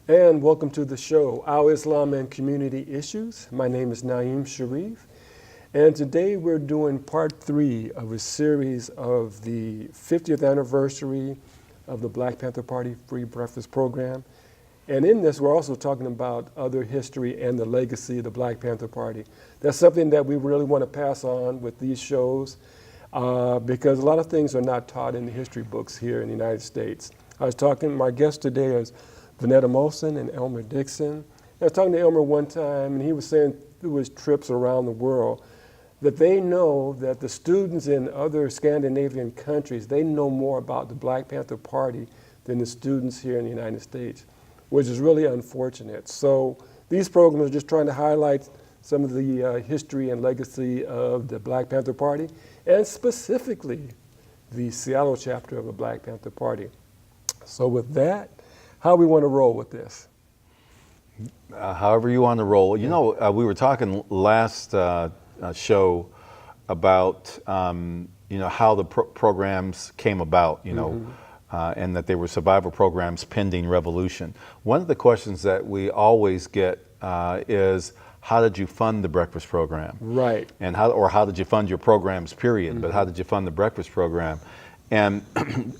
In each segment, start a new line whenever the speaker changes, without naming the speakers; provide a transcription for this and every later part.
And welcome to the show, Our Islam and Community Issues. My name is Naeem Sharif, and today we're doing part 3 of a series of the 50th anniversary of the Black Panther Party Free Breakfast Program. And in this, we're also talking about other history and the legacy of the Black Panther Party. That's something that we really want to pass on with these shows because a lot of things are not taught in the history books here in the United States. My guest today is Vanetta Molson and Elmer Dixon. I was talking to Elmer one time, and he was saying through his trips around the world that they know that the students in other Scandinavian countries, they know more about the Black Panther Party than the students here in the United States, which is really unfortunate. So these programs are just trying to highlight some of the history and legacy of the Black Panther Party, and specifically the Seattle chapter of the Black Panther Party. So with that, how we want to roll with this?
However you want to roll. You know, we were talking last show about, how the programs came about, and that they were survival programs pending revolution. One of the questions that we always get is, how did you fund the breakfast program?
Right.
And how did you fund your programs, period, but how did you fund the breakfast program? And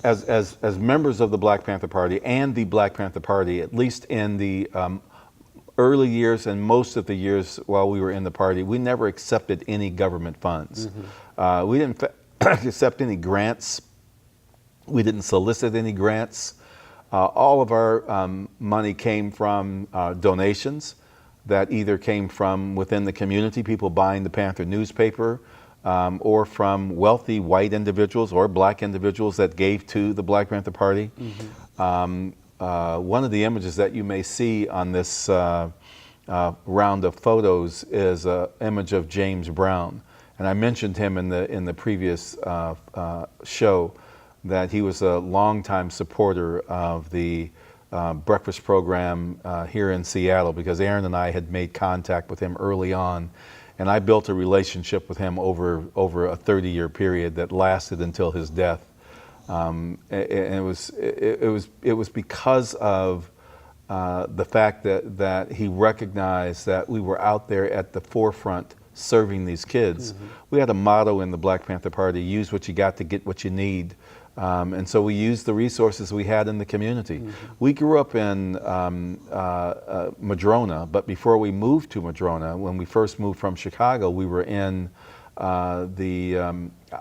as members of the Black Panther Party and the Black Panther Party, at least in the early years and most of the years while we were in the party, we never accepted any government funds. We didn't accept any grants. We didn't solicit any grants. All of our money came from donations that either came from within the community, people buying the Panther newspaper, or from wealthy white individuals or black individuals that gave to the Black Panther Party. One of the images that you may see on this round of photos is an image of James Brown. And I mentioned him in the previous show, that he was a longtime supporter of the breakfast program here in Seattle, because Aaron and I had made contact with him early on. And I built a relationship with him over a 30-year period that lasted until his death. And it was because of the fact that he recognized that we were out there at the forefront serving these kids. We had a motto in the Black Panther Party: use what you got to get what you need. And so we used the resources we had in the community. We grew up in Madrona, but before we moved to Madrona, when we first moved from Chicago, we were in I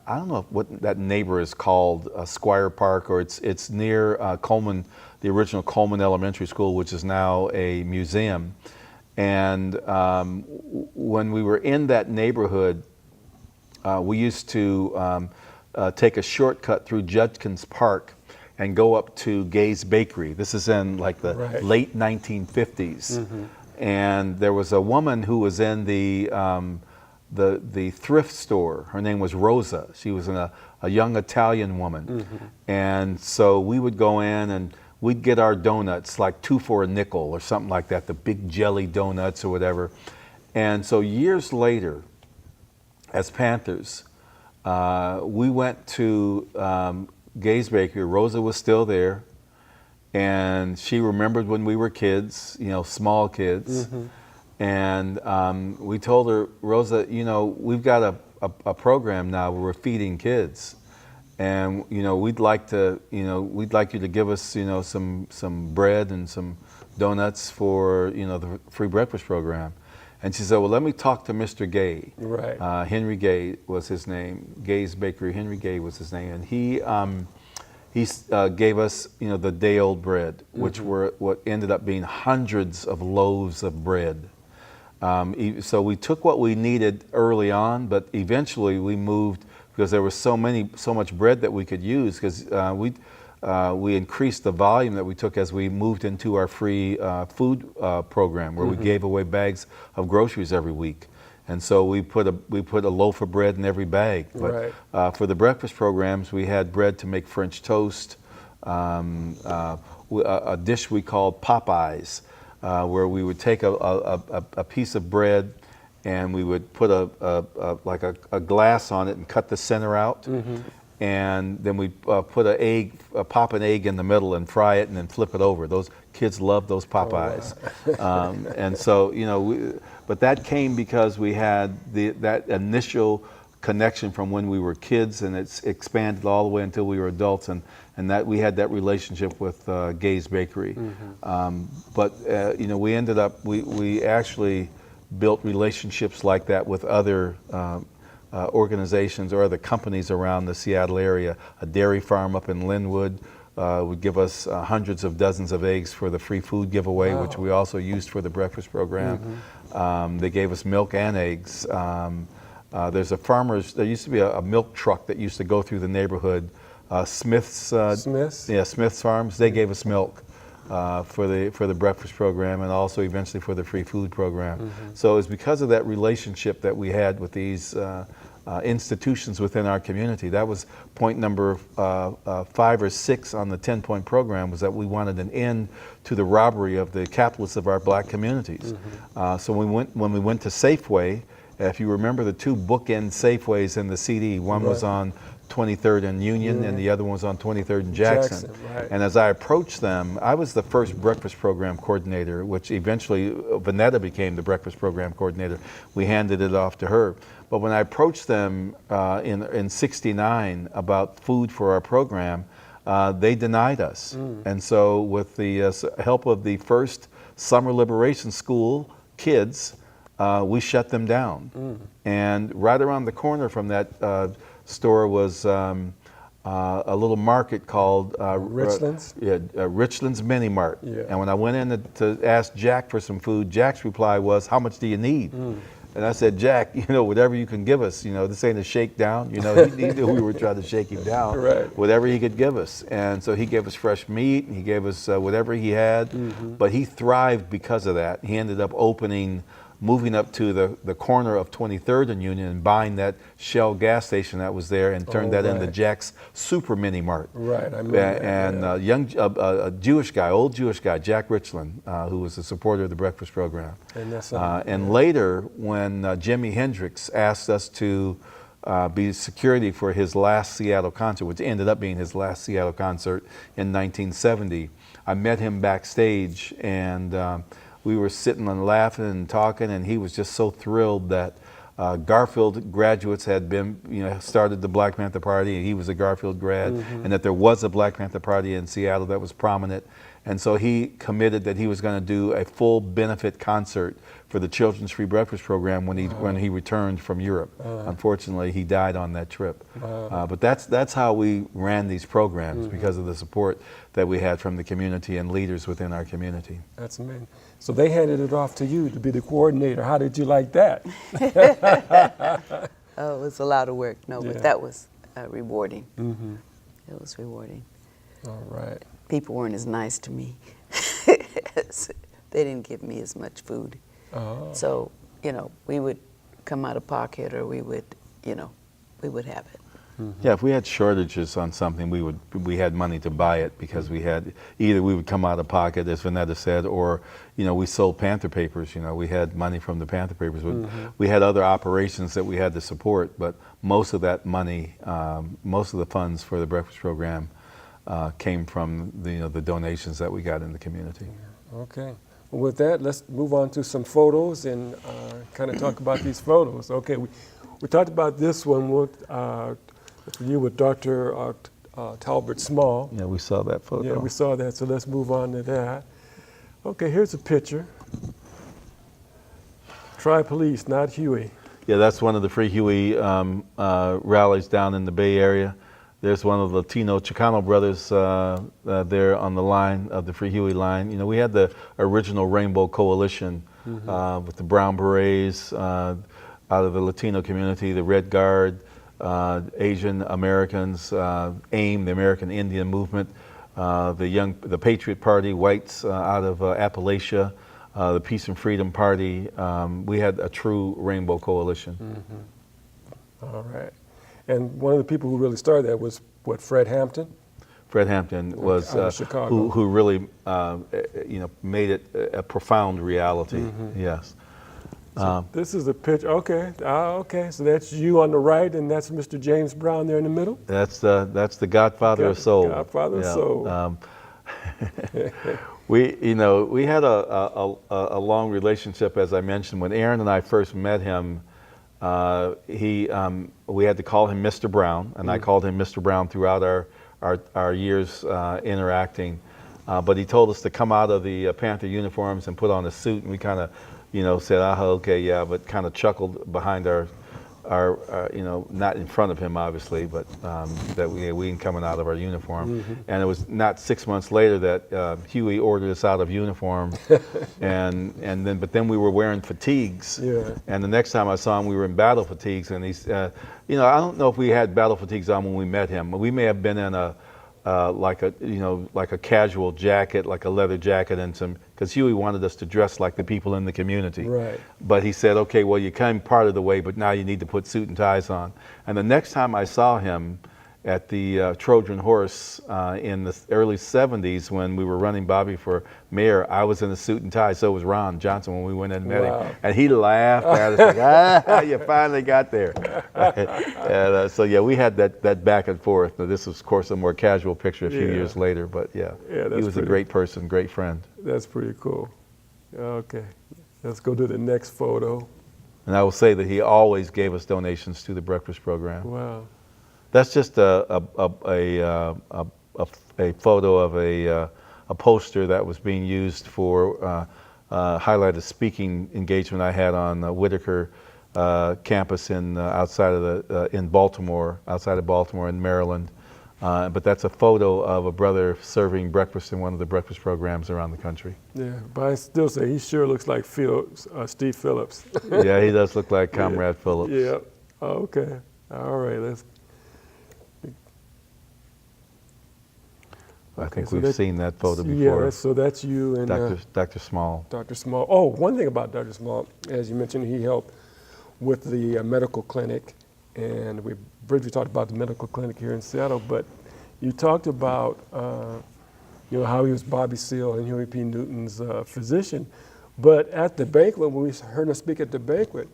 don't know what that neighbor is called, Squire Park, or it's near Coleman, the original Coleman Elementary School, which is now a museum. And when we were in that neighborhood, we used to take a shortcut through Judkins Park and go up to Gay's Bakery. This is in like the late 1950s. And there was a woman who was in the thrift store. Her name was Rosa. She was a young Italian woman. And so we would go in and we'd get our donuts, like 2 for a nickel or something like that, the big jelly donuts or whatever. And so years later, as Panthers, we went to Gay's Bakery. Rosa was still there, and she remembered when we were kids, small kids. And we told her, Rosa, we've got a program now where we're feeding kids, and we'd like you to give us some bread and some donuts for the free breakfast program. And she said, well, let me talk to Mr. Gay.
Right.
Henry Gay was his name. Gay's Bakery, Henry Gay was his name. And he gave us, the day-old bread, which were what ended up being hundreds of loaves of bread. So we took what we needed early on, but eventually we moved, because there was so much bread that we could use, because we increased the volume that we took as we moved into our free food program, where we gave away bags of groceries every week. And so we put a loaf of bread in every bag. But for the breakfast programs, we had bread to make French toast, a dish we called Popeyes, where we would take a piece of bread and we would put like a glass on it and cut the center out. and then we put pop an egg in the middle and fry it and then flip it over. Those kids love those Popeyes.
Oh, wow.
And so, but that came because we had that initial connection from when we were kids, and it's expanded all the way until we were adults, and that we had that relationship with Gay's Bakery. But we ended up, we actually built relationships like that with other organizations or other companies around the Seattle area. A dairy farm up in Linwood would give us hundreds of dozens of eggs for the free food giveaway,
Wow.
which we also used for the breakfast program. They gave us milk and eggs. There used to be a milk truck that used to go through the neighborhood. Smith's? Yeah, Smith's Farms. They gave us milk for the breakfast program, and also eventually for the free food program. So it's because of that relationship that we had with these institutions within our community. That was point number 5 or 6 on the 10-point program, was that we wanted an end to the robbery of the capitalists of our black communities. So when we went to Safeway, if you remember the 2 bookend Safeways in the CD, one was on 23rd and Union, and the other one was on 23rd and Jackson.
Right.
And as I approached them, I was the first breakfast program coordinator, which eventually Vanetta became the breakfast program coordinator. We handed it off to her. But when I approached them in '69 about food for our program, they denied us. And so with the help of the first Summer Liberation School kids, we shut them down. And right around the corner from that store was a little market called
Richlands?
Richlands Mini Mart.
Yeah.
And when I went in to ask Jack for some food, Jack's reply was, "How much do you need?" And I said, "Jack, whatever you can give us. This ain't a shakedown." He knew we were trying to shake him down.
Right.
Whatever he could give us. And so he gave us fresh meat, and he gave us whatever he had. But he thrived because of that. He ended up moving up to the corner of 23rd and Union and buying that Shell gas station that was there and turned that into Jack's Super Mini Mart.
Right, I remember that,
And a Jewish guy, old Jewish guy, Jack Richland, who was a supporter of the breakfast program.
And that's
and later, when Jimi Hendrix asked us to be security for his last Seattle concert, which ended up being his last Seattle concert in 1970, I met him backstage, and we were sitting and laughing and talking, and he was just so thrilled that Garfield graduates had started the Black Panther Party, and he was a Garfield grad, and that there was a Black Panther Party in Seattle that was prominent. And so he committed that he was going to do a full benefit concert for the Children's Free Breakfast Program when he returned from Europe. Unfortunately, he died on that trip. But that's how we ran these programs, because of the support that we had from the community and leaders within our community.
That's amazing. So they handed it off to you to be the coordinator. How did you like that?
Oh, it was a lot of work. No,
Yeah.
but that was rewarding. It was rewarding.
All right.
People weren't as nice to me. They didn't give me as much food.
Oh.
So, we would come out of pocket, or we would have it.
Yeah, if we had shortages on something, we had money to buy it, because we would come out of pocket, as Vanetta said, or we sold Panther papers. We had money from the Panther papers. We had other operations that we had to support, but most of that money, most of the funds for the breakfast program, came from the donations that we got in the community.
Okay. Well, with that, let's move on to some photos and kind of talk about these photos. Okay, we talked about this one with you with Dr. Talbert Small.
Yeah, we saw that photo.
Yeah, we saw that, so let's move on to that. Okay, here's a picture. Try Police, not Huey.
Yeah, that's one of the Free Huey rallies down in the Bay Area. There's one of the Latino Chicano brothers there on the line of the Free Huey line. We had the original Rainbow Coalition with the Brown Berets out of the Latino community, the Red Guard, Asian Americans, AIM, the American Indian Movement, the Patriot Party, whites out of Appalachia, the Peace and Freedom Party. We had a true Rainbow Coalition.
All right. And one of the people who really started that was, Fred Hampton?
Fred Hampton was
Out of Chicago.
who really made it a profound reality. Yes.
This is a picture. Okay. Okay. So that's you on the right, and that's Mr. James Brown there in the middle.
That's the Godfather of Soul.
Godfather of Soul.
We had a long relationship, as I mentioned. When Aaron and I first met him, we had to call him Mr. Brown, and I called him Mr. Brown throughout our years interacting. But he told us to come out of the Panther uniforms and put on a suit, and we kind of, said, okay, yeah, but kind of chuckled behind our, not in front of him, obviously, but that we ain't coming out of our uniform. And it was not 6 months later that Huey ordered us out of uniform, but then we were wearing fatigues.
Yeah.
And the next time I saw him, we were in battle fatigues, and he's, I don't know if we had battle fatigues on when we met him. We may have been in like a casual jacket, like a leather jacket, and because Huey wanted us to dress like the people in the community.
Right.
But he said, okay, well, you came part of the way, but now you need to put suit and ties on. And the next time I saw him at the Trojan Horse in the early 70s when we were running Bobby for mayor, I was in a suit and tie. So was Ron Johnson when we went in and met him. And he laughed at us like, you finally got there. And so, yeah, we had that back and forth. Now, this was, of course, a more casual picture a few years later. But, yeah he was a great person, great friend.
That's pretty cool. Okay. Let's go to the next photo.
And I will say that he always gave us donations to the breakfast program.
Wow.
That's just a photo of a poster that was being used for highlight a speaking engagement I had on Whitaker campus in Baltimore, outside of Baltimore in Maryland. But that's a photo of a brother serving breakfast in one of the breakfast programs around the country.
Yeah, but I still say he sure looks like Steve Phillips.
Yeah, he does look like Comrade Phillips.
Yeah. Okay. All right.
I think we've seen that photo before.
Yeah, so that's you and
Dr. Small.
Dr. Small. Oh, one thing about Dr. Small, as you mentioned, he helped with the medical clinic, and we briefly talked about the medical clinic here in Seattle. But you talked about how he was Bobby Seale and Huey P. Newton's physician. But at the banquet, when we heard him speak at the banquet,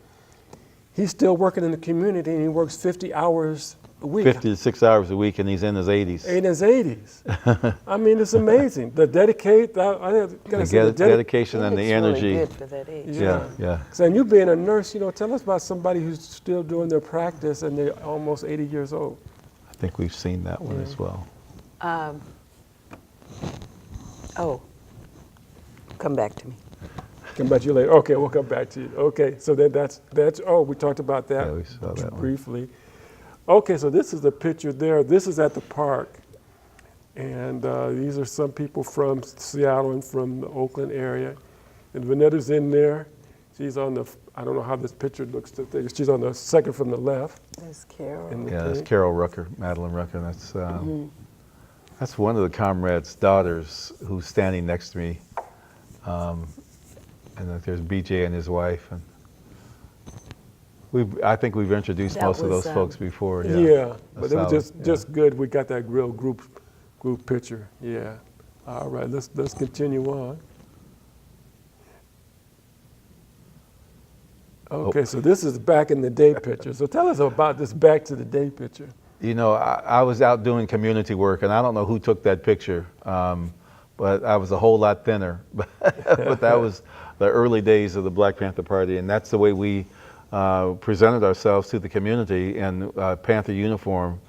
he's still working in the community, and he works 50 hours a week.
50 to 6 hours a week, and he's in his 80s.
In his 80s. I mean, it's amazing. The dedication
and the energy.
Really good for that age.
Yeah.
And you being a nurse, tell us about somebody who's still doing their practice and they're almost 80 years old.
I think we've seen that one as well.
Come back to me.
Come back to you later. Okay, we'll come back to you. Okay, so then that's we talked about that,
we saw that
briefly. Okay, so this is the picture there. This is at the park. And these are some people from Seattle and from the Oakland area. And Vanetta's in there. She's on the, I don't know how this picture looks. She's on the second from the left.
There's Carol.
That's Carol Rucker, Madeline Rucker. That's one of the comrades' daughters who's standing next to me. And there's BJ and his wife. And I think we've introduced most of those folks before.
Yeah, but it was just good. We got that real group picture. Yeah. All right, let's continue on. Okay, so this is back in the day picture. So tell us about this back to the day picture.
I was out doing community work, and I don't know who took that picture, but I was a whole lot thinner. But that was the early days of the Black Panther Party, and that's the way we presented ourselves to the community in Panther uniform,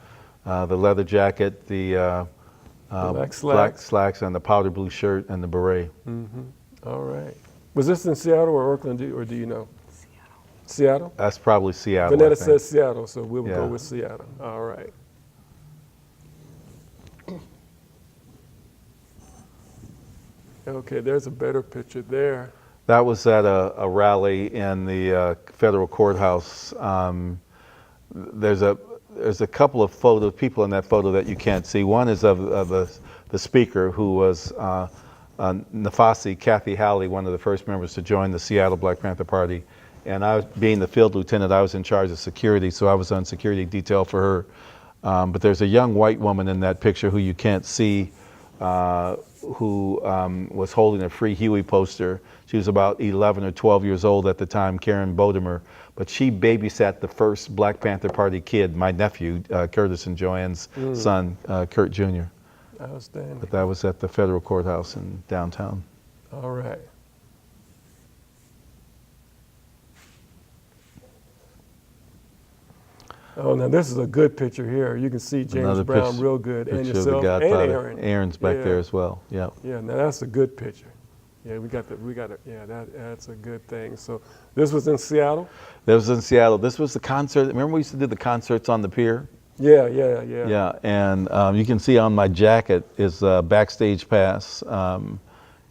the leather jacket, the black slacks, and the powder blue shirt and the beret.
Mm-hmm. All right. Was this in Seattle or Oakland, or do you know? Seattle?
That's probably Seattle.
Vanetta says Seattle, so we'll go with Seattle. All right. Okay, there's a better picture there.
That was at a rally in the federal courthouse. There's a couple of people in that photo that you can't see. One is of the speaker, who was Nafasi, Kathy Halley, one of the first members to join the Seattle Black Panther Party. And I, being the field lieutenant, I was in charge of security, so I was on security detail for her. But there's a young white woman in that picture who you can't see who was holding a Free Huey poster. She was about 11 or 12 years old at the time, Karen Bodimer, but she babysat the first Black Panther Party kid, my nephew, Curtis and Joanne's son, Kurt Jr.
Outstanding.
But that was at the federal courthouse in downtown.
All right. Oh, now this is a good picture here. You can see James
Another
Brown real good, and
picture of the
yourself, and
Godfather.
Aaron.
Aaron's back there as well. Yeah.
Yeah, now that's a good picture. Yeah, we got it. Yeah, that's a good thing. So this was in Seattle?
That was in Seattle. This was the concert. Remember we used to do the concerts on the pier?
Yeah.
Yeah, and you can see on my jacket is backstage pass.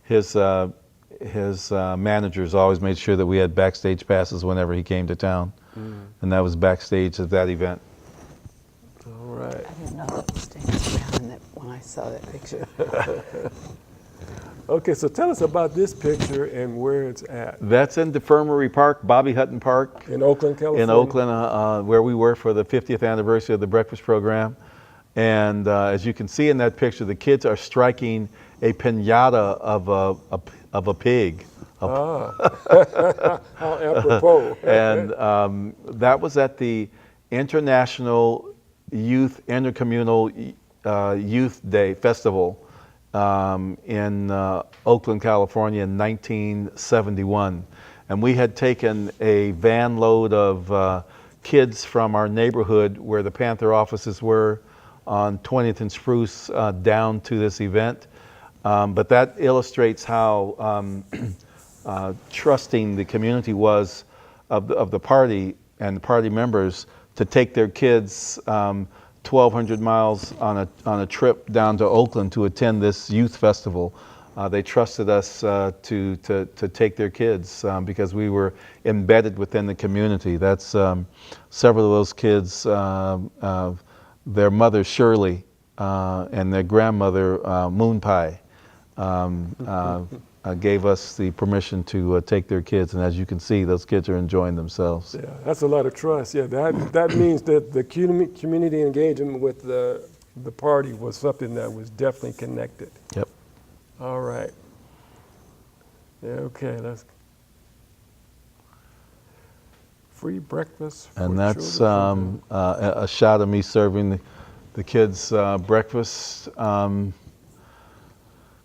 His managers always made sure that we had backstage passes whenever he came to town, and that was backstage at that event.
All right.
I didn't know that was James Brown when I saw that picture.
Okay, so tell us about this picture and where it's at.
That's in Defirmary Park, Bobby Hutton Park.
In Oakland, California?
In Oakland, where we were for the 50th anniversary of the breakfast program. And as you can see in that picture, the kids are striking a piñata of a pig.
How apropos.
And that was at the International Intercommunal Youth Day Festival in Oakland, California in 1971. And we had taken a van load of kids from our neighborhood where the Panther offices were on 20th and Spruce down to this event. But that illustrates how trusting the community was of the party and the party members to take their kids 1,200 miles on a trip down to Oakland to attend this youth festival. They trusted us to take their kids because we were embedded within the community. That's several of those kids, their mother Shirley and their grandmother Moon Pie gave us the permission to take their kids, and as you can see, those kids are enjoying themselves.
Yeah, that's a lot of trust. Yeah, that means that the community engagement with the party was something that was definitely connected.
Yep.
All right. Yeah, okay, that's free breakfast for
And that's
children.
a shot of me serving the kids breakfast.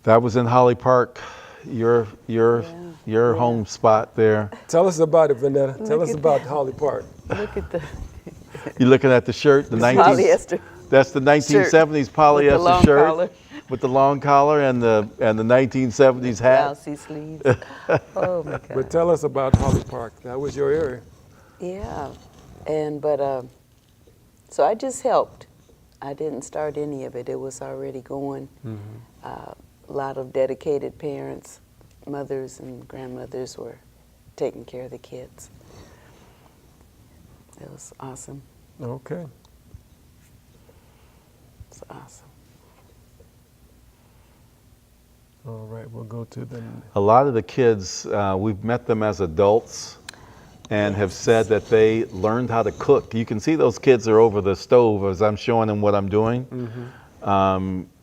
That was in Holly Park, your home spot there.
Tell us about it, Vanetta. Tell us
at
about Holly Park.
Look at the
You looking at the shirt, the
polyester.
That's the 1970s polyester
With the long
shirt
collar.
with the long collar and the 1970s hat.
Blousey sleeves. Oh my God.
But tell us about Holly Park. That was your area.
Yeah, so I just helped. I didn't start any of it. It was already going. A lot of dedicated parents, mothers and grandmothers were taking care of the kids. It was awesome.
Okay.
It's awesome.
All right, we'll go to the.
A lot of the kids, we've met them as adults and have said that they learned how to cook. You can see those kids are over the stove as I'm showing them what I'm doing.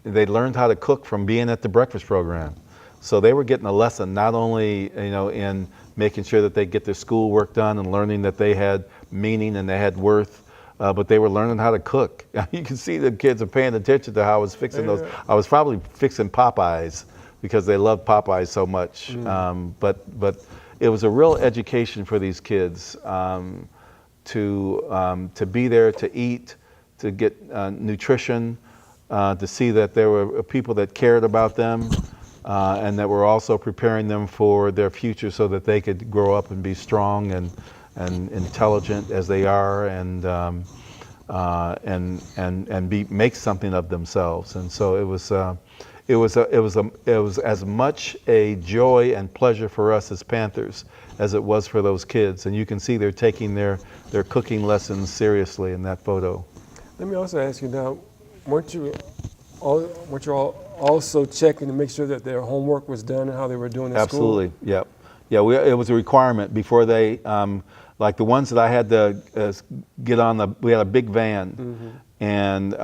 They learned how to cook from being at the breakfast program. So they were getting a lesson not only in making sure that they get their schoolwork done and learning that they had meaning and they had worth, but they were learning how to cook. You can see the kids are paying attention to how I was fixing those. I was probably fixing Popeyes because they love Popeyes so much. But it was a real education for these kids to be there, to eat, to get nutrition, to see that there were people that cared about them and that were also preparing them for their future so that they could grow up and be strong and intelligent as they are and make something of themselves. And so it was as much a joy and pleasure for us as Panthers as it was for those kids. And you can see they're taking their cooking lessons seriously in that photo.
Let me also ask you now, weren't you all also checking to make sure that their homework was done and how they were doing at school?
Absolutely, yep. Yeah, it was a requirement before they, like the ones that I had to get on we had a big van, and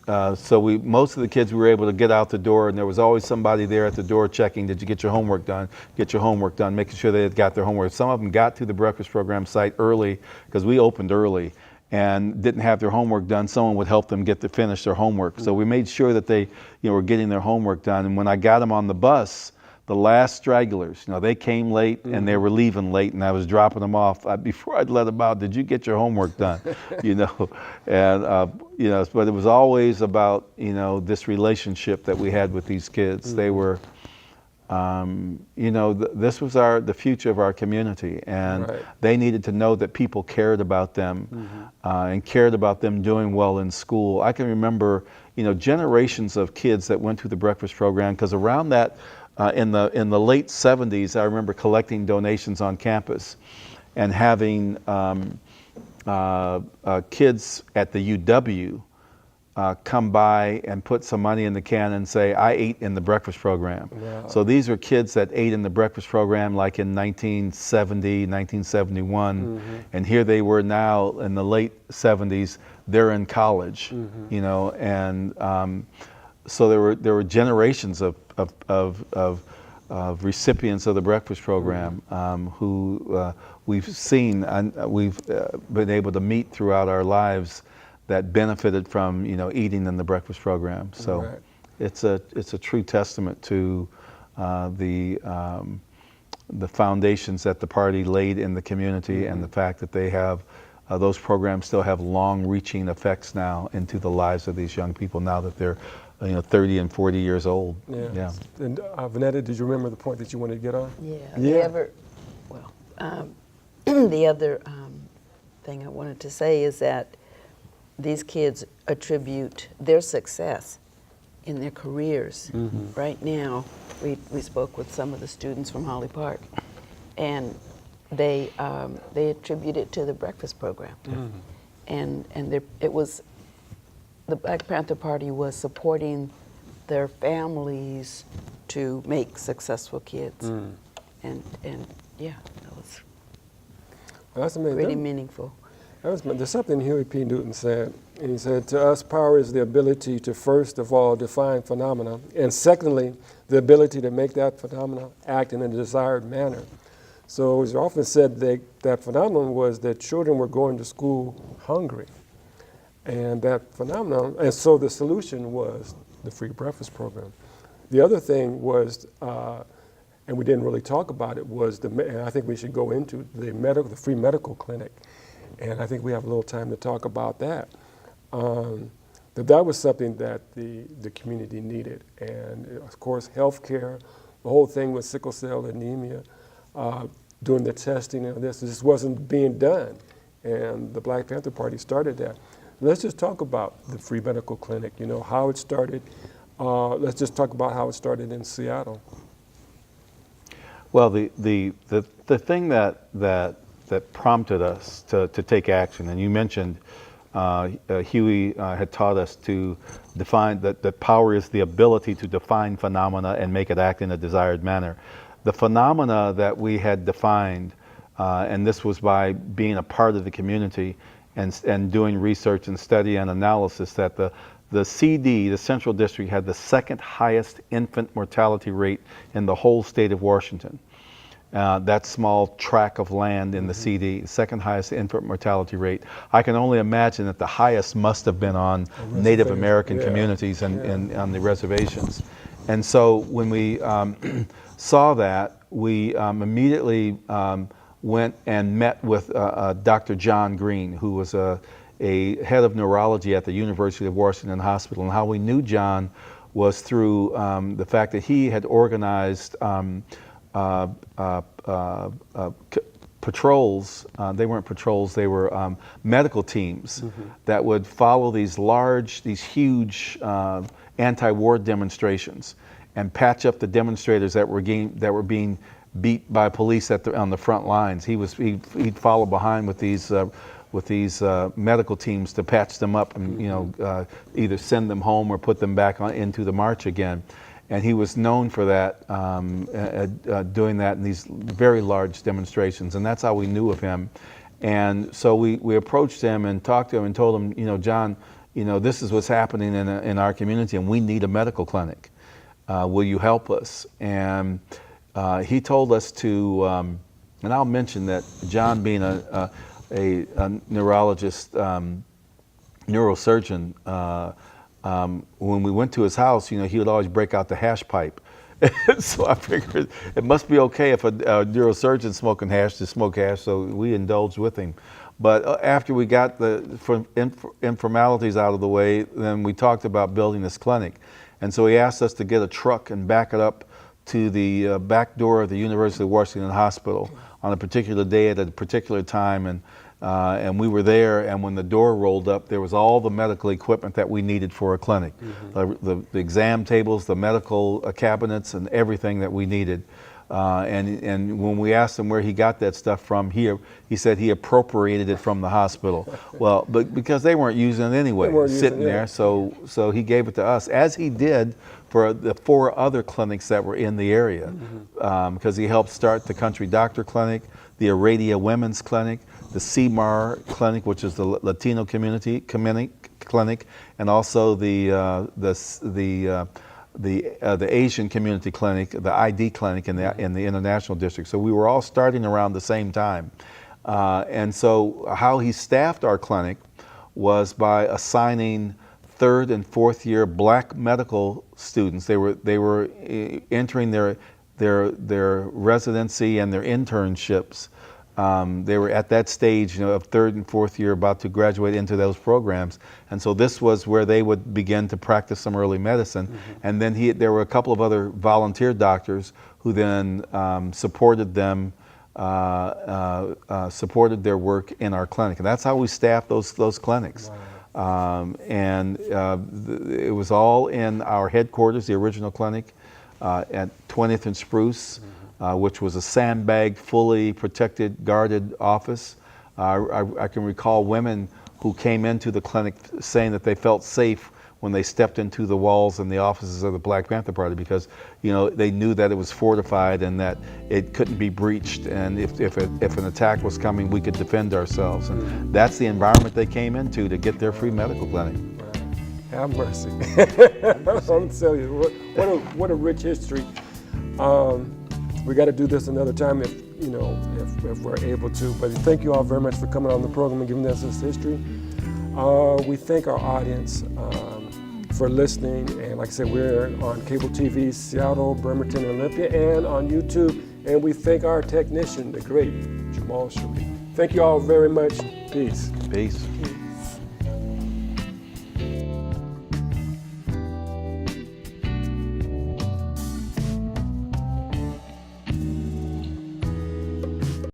So most of the kids we were able to get out the door, and there was always somebody there at the door checking, did you get your homework done? Get your homework done, making sure they had got their homework. Some of them got to the breakfast program site early because we opened early and didn't have their homework done. Someone would help them finish their homework. So we made sure that they were getting their homework done. And when I got them on the bus, the last stragglers, they came late and they were leaving late, and I was dropping them off. Before I'd let them out, did you get your homework done? And but it was always about this relationship that we had with these kids. They were, this was the future of our community, and they needed to know that people cared about them and cared about them doing well in school. I can remember, generations of kids that went through the breakfast program, because around that. In the late 70s, I remember collecting donations on campus and having kids at the UW come by and put some money in the can and say, I ate in the breakfast program. Wow. So these are kids that ate in the breakfast program like in 1970, 1971, and here they were now in the late 70s, they're in college, and so there were generations of recipients of the breakfast program who we've seen and we've been able to meet throughout our lives that benefited from eating in the breakfast program. So it's a true testament to the foundations that the party laid in the community, and the fact that they have those programs still have long-reaching effects now into the lives of these young people now that they're 30 and 40 years old. Yeah.
And Vanetta, did you remember the point that you wanted to get on?
The other thing I wanted to say is that these kids attribute their success in their careers. Right now, we spoke with some of the students from Holly Park, and they attribute it to the breakfast program. And it was, the Black Panther Party was supporting their families to make successful kids. And yeah, that was
that's amazing.
pretty meaningful.
There's something Huey P. Newton said, and he said, to us, power is the ability to first of all define phenomena, and secondly, the ability to make that phenomena act in a desired manner. So it's often said that phenomenon was that children were going to school hungry. And that phenomenon, and so the solution was the free breakfast program. The other thing was, and we didn't really talk about it, was and I think we should go into the free medical clinic. And I think we have a little time to talk about that. That was something that the community needed. And of course, healthcare, the whole thing with sickle cell anemia, doing the testing and this wasn't being done. And the Black Panther Party started that. Let's just talk about the free medical clinic, how it started. Let's just talk about how it started in Seattle.
Well, the thing that prompted us to take action, and you mentioned Huey had taught us to define that power is the ability to define phenomena and make it act in a desired manner. The phenomena that we had defined, and this was by being a part of the community, and doing research and study and analysis, that the CD, the Central District, had the second highest infant mortality rate in the whole state of Washington. That small tract of land in the CD, second highest infant mortality rate. I can only imagine that the highest must have been on Native American communities and on the reservations. And so when we saw that, we immediately went and met with Dr. John Green, who was a head of neurology at the University of Washington Hospital. And how we knew John was through the fact that he had organized patrols. They weren't patrols, they were medical teams that would follow these huge anti-war demonstrations and patch up the demonstrators that were being beat by police on the front lines. He'd follow behind with these medical teams to patch them up and either send them home or put them back into the march again. And he was known for that, doing that in these very large demonstrations, and that's how we knew of him. And so we approached him and talked to him and told him, John, this is what's happening in our community, and we need a medical clinic. Will you help us? And he told us to, and I'll mention that John, being a neurologist, neurosurgeon, when we went to his house, he would always break out the hash pipe. So I figured it must be okay if a neurosurgeon smoking hash to smoke hash, so we indulged with him. But after we got the informalities out of the way, then we talked about building this clinic. And so he asked us to get a truck and back it up to the back door of the University of Washington Hospital on a particular day at a particular time. And we were there, and when the door rolled up, there was all the medical equipment that we needed for a clinic. The exam tables, the medical cabinets, and everything that we needed. And when we asked him where he got that stuff from, he said he appropriated it from the hospital. Well, but because they weren't using it anyway, sitting there, so he gave it to us, as he did for the 4 other clinics that were in the area, because he helped start the Country Doctor Clinic, the Aradia Women's Clinic, the CMAR Clinic, which is the Latino Community Clinic, and also the Asian Community Clinic, the ID Clinic in the International District. So we were all starting around the same time. And so how he staffed our clinic was by assigning 3rd and 4th year black medical students. They were entering their residency and their internships. They were at that stage, of 3rd and 4th year, about to graduate into those programs, and so this was where they would begin to practice some early medicine. And then there were a couple of other volunteer doctors who then supported them, supported their work in our clinic, and that's how we staffed those clinics. Wow. It was all in our headquarters, the original clinic at 20th and Spruce. Which was a sandbag, fully protected, guarded office. I can recall women who came into the clinic saying that they felt safe when they stepped into the walls and the offices of the Black Panther Party, because they knew that it was fortified and that it couldn't be breached, and if an attack was coming, we could defend ourselves. And that's the environment they came into to get their free medical clinic.
Have mercy. I'm telling you, what a rich history. We got to do this another time if we're able to. But thank you all very much for coming on the program and giving us this history. We thank our audience for listening. And like I said, we're on cable TV, Seattle, Bremerton, and Olympia, and on YouTube. And we thank our technician, the great Jamal Sharif. Thank you all very much. Peace.
Peace.